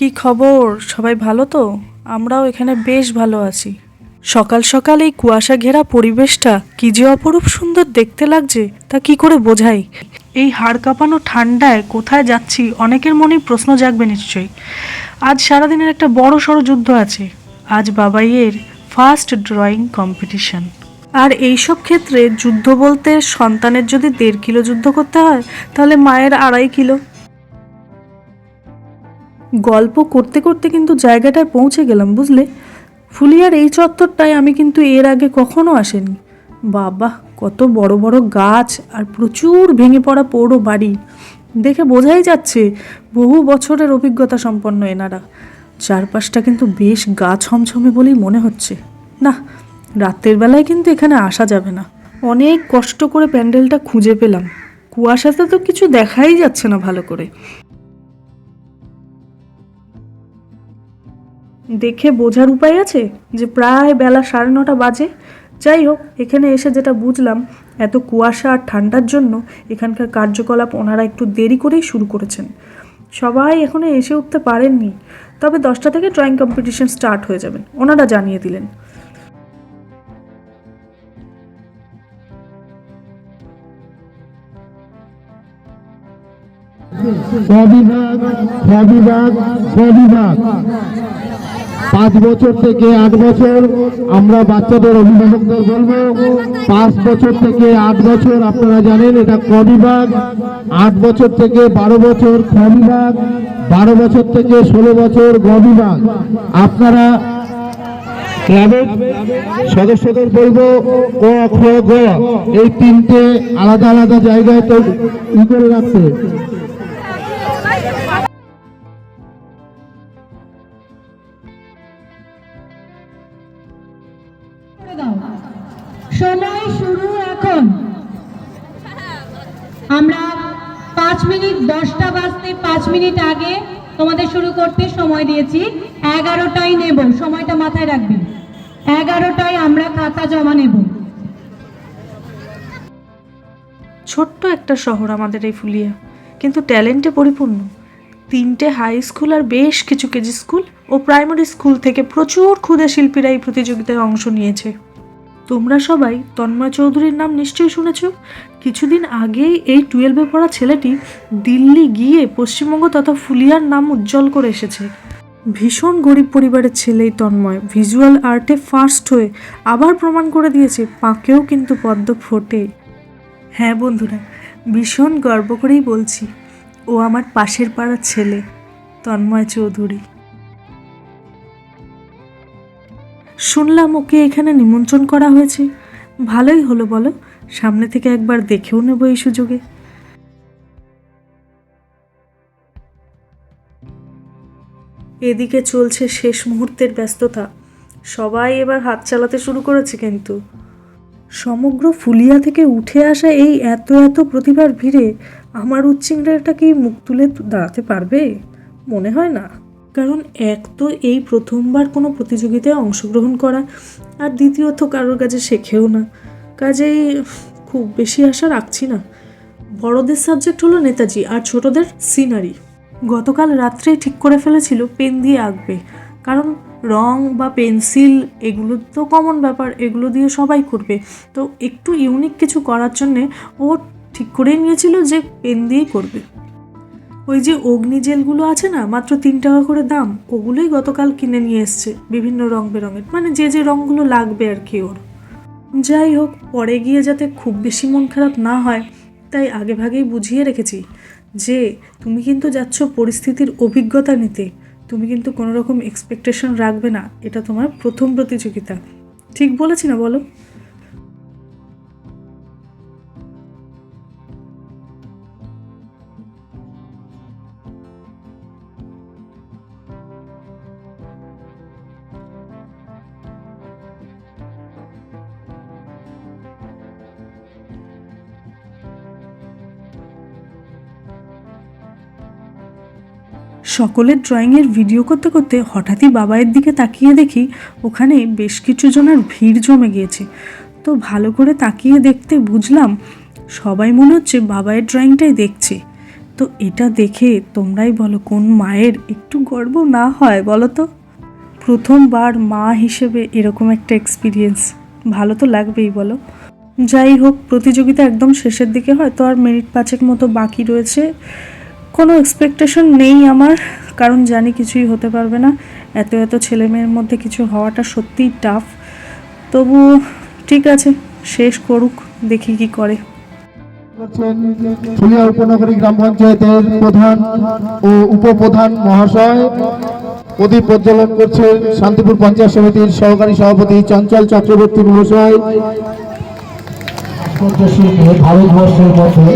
কি খবর? সবাই ভালো তো? আমরাও এখানে বেশ ভালো আছি। সকাল সকাল এই কুয়াশা ঘেরা পরিবেশটা কি যে অপরূপ সুন্দর দেখতে লাগছে তা কি করে বোঝাই। এই হাড় কাঁপানো ঠান্ডায় কোথায় যাচ্ছি অনেকের মনেই প্রশ্ন জাগবে নিশ্চয়ই। আজ সারাদিনের একটা বড় সড়ো যুদ্ধ আছে। আজ বাবাইয়ের ফার্স্ট ড্রয়িং কম্পিটিশন। আর এইসব ক্ষেত্রে যুদ্ধ বলতে সন্তানের যদি 1.5 কিলো যুদ্ধ করতে হয় তাহলে মায়ের 2.5 কিলো। গল্প করতে করতে কিন্তু জায়গাটায় পৌঁছে গেলাম, বুঝলে? ফুলিয়ার এই চত্বরটায় আমি কিন্তু এর আগে কখনো আসেনি। বাবা, কত বড় বড় গাছ আর প্রচুর ভেঙে পড়া পৌর বাড়ি। দেখে বোঝাই যাচ্ছে বহু বছরের অভিজ্ঞতা সম্পন্ন এনারা। চারপাশটা কিন্তু বেশ গা ছমছমে বলেই মনে হচ্ছে। না, রাতের বেলায় কিন্তু এখানে আসা যাবে না। অনেক কষ্ট করে প্যান্ডেলটা খুঁজে পেলাম। কুয়াশাতে তো কিছু দেখাই যাচ্ছে না ভালো করে। দেখে বোঝার উপায় আছে যে প্রায় বেলা 9:30 বাজে। যাই হোক, এখানে এসে যেটা বুঝলাম, এত কুয়াশা আর ঠান্ডার জন্য এখানকার কার্যকলাপ ওনারা একটু দেরি করেই শুরু করেছেন। সবাই এখনো এসে উঠতে পারেননি, তবে 10টা থেকে ড্রয়িং কম্পিটিশন স্টার্ট হয়ে যাবেন ওনারা জানিয়ে দিলেন। বিভাগ 5 বছর থেকে 8 বছর আমরা বাচ্চাদের অভিভাবকদের বলবো, 5 বছর থেকে 8 বছর আপনারা জানেন এটা ক বিভাগ, 8 বছর থেকে 12 বছর খ বিভাগ, 12 বছর থেকে 16 বছর গ বিভাগ। আপনারা ক্লাবের সদস্যদের বলবো ক খ গ এই 3টে আলাদা আলাদা জায়গায় তো করে রাখতে। সময় শুরু এখন। আমরা 5 মিনিট, 10টা বাজতে 5 মিনিট আগে তোমাদের শুরু করতে সময় দিয়েছি। 11টায় নেব, সময়টা মাথায় রাখবে। 11টায় আমরা খাতা জমা নেব। ছোট্ট একটা শহর আমাদের এই ফুলিয়া, কিন্তু ট্যালেন্টে পরিপূর্ণ। 3টে হাই স্কুল আর বেশ কিছু কেজি স্কুল ও প্রাইমারি স্কুল থেকে প্রচুর ক্ষুদে শিল্পীরা এই প্রতিযোগিতায় অংশ নিয়েছে। তোমরা সবাই তন্ময় চৌধুরীর নাম নিশ্চয়ই শুনেছ। কিছুদিন আগেই এই 12-এ পড়া ছেলেটি দিল্লি গিয়ে পশ্চিমবঙ্গ তথা ফুলিয়ার নাম উজ্জ্বল করে এসেছে। ভীষণ গরিব পরিবারের ছেলেই তন্ময় ভিজুয়াল আর্টে ফার্স্ট হয়ে আবার প্রমাণ করে দিয়েছে পাঁকেও কিন্তু পদ্ম ফোটে। হ্যাঁ বন্ধুরা, ভীষণ গর্ব করেই বলছি, ও আমার পাশের পাড়ার ছেলে তন্ময় চৌধুরী। শুনলাম ওকে এখানে নিমন্ত্রণ করা হয়েছে। ভালোই হলো বলো, সামনে থেকে একবার দেখেও নেব এই সুযোগে। এদিকে চলছে শেষ মুহূর্তের ব্যস্ততা। সবাই এবার হাত চালাতে শুরু করেছে, কিন্তু সমগ্র ফুলিয়া থেকে উঠে আসা এই এত এত প্রতিভার ভিড়ে আমার উচ্চিংড়াটা কি মুখ তুলে দাঁড়াতে পারবে? মনে হয় না। কারণ এক তো এই প্রথমবার কোনো প্রতিযোগিতায় অংশগ্রহণ করা, আর দ্বিতীয়ত কারোর কাছে শেখেও না, কাজেই খুব বেশি আশা রাখছি না। বড়দের সাবজেক্ট হলো নেতাজি আর ছোটদের সিনারি। গতকাল রাত্রেই ঠিক করে ফেলেছিল পেন দিয়ে আঁকবে, কারণ রং বা পেন্সিল এগুলো তো কমন ব্যাপার, এগুলো দিয়ে সবাই করবে। তো একটু ইউনিক কিছু করার জন্যে ও ঠিক করেই নিয়েছিল যে পেন দিয়েই করবে। ওই যে অগ্নি জেলগুলো আছে না, মাত্র 3 টাকা করে দাম, ওগুলোই গতকাল কিনে নিয়ে এসছে বিভিন্ন রং বেরঙের, মানে যে যে রঙগুলো লাগবে আর কি ওর। যাই হোক, পরে গিয়ে যাতে খুব বেশি মন খারাপ না হয় তাই আগে ভাগেই বুঝিয়ে রেখেছি যে তুমি কিন্তু যাচ্ছ পরিস্থিতির অভিজ্ঞতা নিতে, তুমি কিন্তু কোনো রকম এক্সপেকটেশন রাখবে না, এটা তোমার প্রথম প্রতিযোগিতা। ঠিক বলেছি না বলো? সকলের ড্রয়িংয়ের ভিডিও করতে করতে হঠাৎই বাবাইয়ের দিকে তাকিয়ে দেখি ওখানে বেশ কিছু জনের ভিড় জমে গিয়েছে। তো ভালো করে তাকিয়ে দেখতে বুঝলাম সবাই মনে হচ্ছে বাবাইয়ের ড্রয়িংটাই দেখছে। তো এটা দেখে তোমরাই বলো কোন মায়ের একটু গর্ব না হয় বলো তো? প্রথমবার মা হিসেবে এরকম একটা এক্সপিরিয়েন্স, ভালো তো লাগবেই বলো। যাই হোক, প্রতিযোগিতা একদম শেষের দিকে, হয়তো আর মিনিট 5 মতো বাকি রয়েছে। কোনো এক্সপেকটেশন নেই আমার, কারণ জানি কিছুই হতে পারবে না। এত এত ছেলে মেয়ের মধ্যে কিছু হওয়াটা সত্যিই টাফ। তবু ঠিক আছে, শেষ করুক, দেখি কি করে। ফুলিয়া উপনগরী গ্রাম পঞ্চায়েতের প্রধান ও উপপ্রধান মহাশয় প্রদীপ প্রজ্বলন করছেন শান্তিপুর পঞ্চায়েত সমিতির সহকারী সভাপতি চঞ্চল চক্রবর্তী মহাশয়। ভারতবর্ষের মধ্যে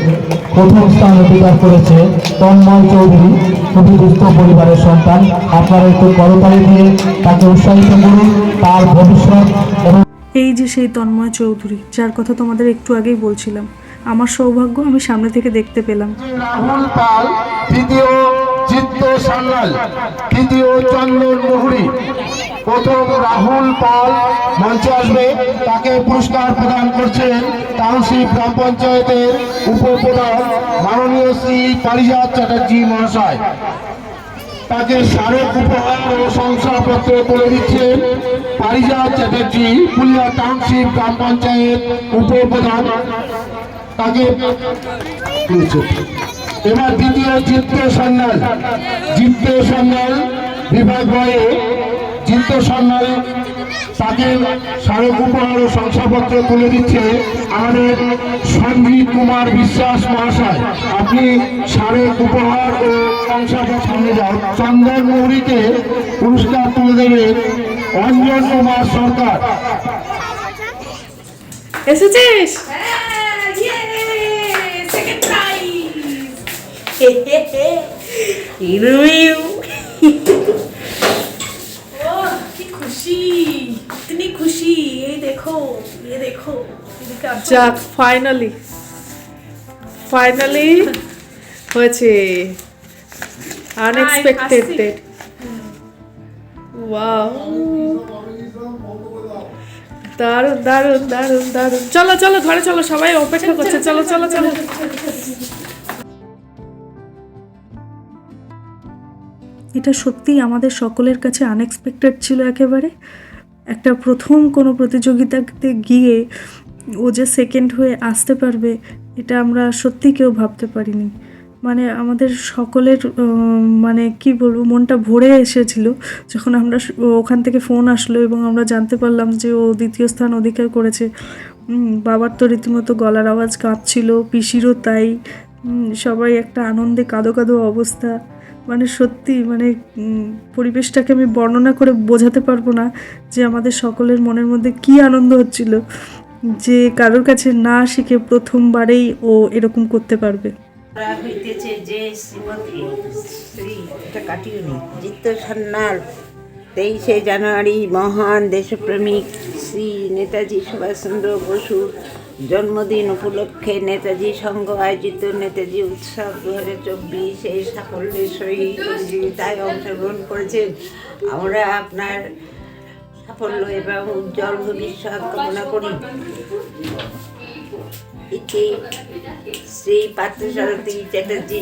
প্রথম স্থান অধিকার করেছে তন্ময় চৌধুরী, খুবই দুস্থ পরিবারের সন্তান। আপনারা একটু করতালি দিয়ে তাকে উৎসাহিত করুন, তার ভবিষ্যৎ। এবং এই যে সেই তন্ময় চৌধুরী, যার কথা তোমাদের একটু আগেই বলছিলাম, আমার সৌভাগ্য আমি সামনে থেকে দেখতে পেলাম। রাহুল পাল, তৃতীয় জিত্ত সান্যাল, তৃতীয় চন্দন মুহুরী। প্রথম রাহুল পাল মঞ্চে আসবে, তাকে পুরস্কার প্রদান করছেন টাউনশিপ গ্রাম পঞ্চায়েতের উপপ্রধান মাননীয় শ্রী পারিজাত চ্যাটার্জি মহাশয়। তাকে স্মারক উপহার ও শংসাপত্র তুলে দিচ্ছেন পারিজাত চ্যাটার্জি, ফুলিয়া টাউনশিপ গ্রাম পঞ্চায়েত উপপ্রধান। তাকে এবার দ্বিতীয় জিত্ত সান্যাল বিভাগ বয়ে জিত্ত সান্যাল, তাকে স্মারক উপহার ও শংসাপত্র তুলে দিচ্ছে আমাদের সঞ্জীব কুমার বিশ্বাস মহাশয়। আপনি স্মারক উপহার ও শংসাপত্র নিয়ে যান। চন্দন মৌরিকে পুরস্কার তুলে দেবে অঞ্জন কুমার সরকার। এসেছিস? কি খুশি, इतनी खुशी। ये देखो, ये देखो। যাক, ফাইনালি হয়েছে। Unexpected date. ওয়াও, দারুণ দারুণ দারুণ দারুণ। চলো চলো ঘরে চলো, সবাই অপেক্ষা করছে। চলো চলো চলো। এটা সত্যিই আমাদের সকলের কাছে আনএক্সপেক্টেড ছিল একেবারে। একটা প্রথম কোনো প্রতিযোগিতাতে গিয়ে ও যে সেকেন্ড হয়ে আসতে পারবে, এটা আমরা সত্যি কেউ ভাবতে পারিনি। মানে আমাদের সকলের মানে কি বলবো, মনটা ভরে এসেছিল যখন আমরা ওখান থেকে ফোন আসলো এবং আমরা জানতে পারলাম যে ও দ্বিতীয় স্থান অধিকার করেছে। বাবার তো রীতিমতো গলার আওয়াজ কাঁপছিল, পিসিরও তাই। সবাই একটা আনন্দে কাঁদো কাঁদো অবস্থা। মানে সত্যি, মানে পরিবেশটাকে আমি বর্ণনা করে বোঝাতে পারবো না যে আমাদের সকলের মনের মধ্যে কী আনন্দ হচ্ছিল যে কারোর কাছে না শিখে প্রথমবারেই ও এরকম করতে পারবে। হইতেছে যে শ্রীমতী শ্রী এটা কাটিয়ে জিত্ত সান্যাল 23শে জানুয়ারি মহান দেশপ্রেমিক শ্রী নেতাজি সুভাষচন্দ্র বসুর জন্মদিন উপলক্ষে নেতাজি সংঘ আয়োজিত নেতাজি উৎসব 2024 এই সাফল্যের সহিত প্রতিযোগিতায় অংশগ্রহণ করেছেন। আমরা আপনার সাফল্য এবং উজ্জ্বল ভবিষ্যৎ কামনা করি। ইতি শ্রী পার্থসারথী চ্যাটার্জি,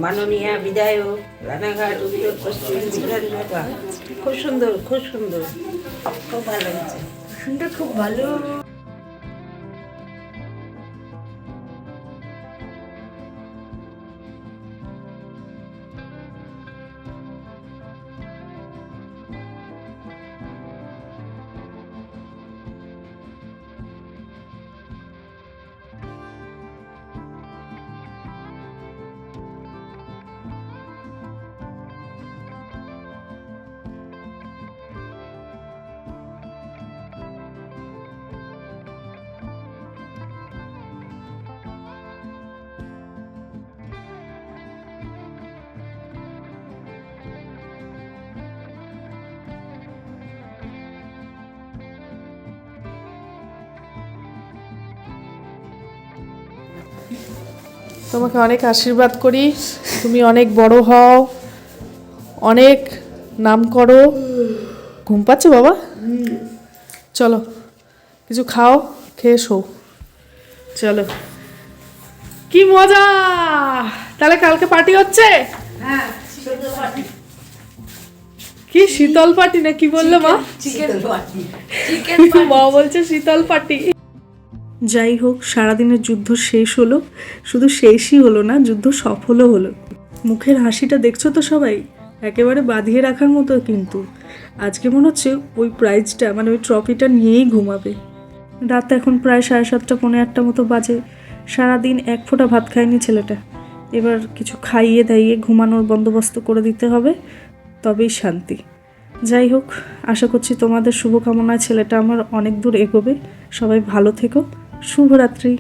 মাননীয় বিধায়ক, রানাঘাট উত্তর পশ্চিম বিধানসভা। খুব সুন্দর, খুব সুন্দর, খুব ভালো হয়েছে, শুনতে খুব ভালো। তোমাকে অনেক আশীর্বাদ করি, তুমি অনেক বড় হও, অনেক নাম করো। ঘুম পাচ্ছে বাবা? চলো কিছু খাও, খেয়ে শো। চলো। কি মজা! তাহলে কালকে পার্টি হচ্ছে? কি শীতল পার্টি না কি বললো মা? মা বলছে শীতল পার্টি। যাই হোক, সারাদিনের যুদ্ধ শেষ হলো। শুধু শেষই হলো না, যুদ্ধ সফলও হলো। মুখের হাসিটা দেখছো তো সবাই, একেবারে বাঁধিয়ে রাখার মতো। কিন্তু আজকে মনে হচ্ছে ওই প্রাইজটা মানে ওই ট্রফিটা নিয়েই ঘুমাবে। রাত এখন প্রায় 7:30 পৌনে 8টা মতো বাজে। সারাদিন এক ফোঁটা ভাত খায়নি ছেলেটা। এবার কিছু খাইয়ে দাইয়ে ঘুমানোর বন্দোবস্ত করে দিতে হবে, তবেই শান্তি। যাই হোক, আশা করছি তোমাদের শুভকামনায় ছেলেটা আমার অনেক দূর এগোবে। সবাই ভালো থেকো। শুভরাত্রি।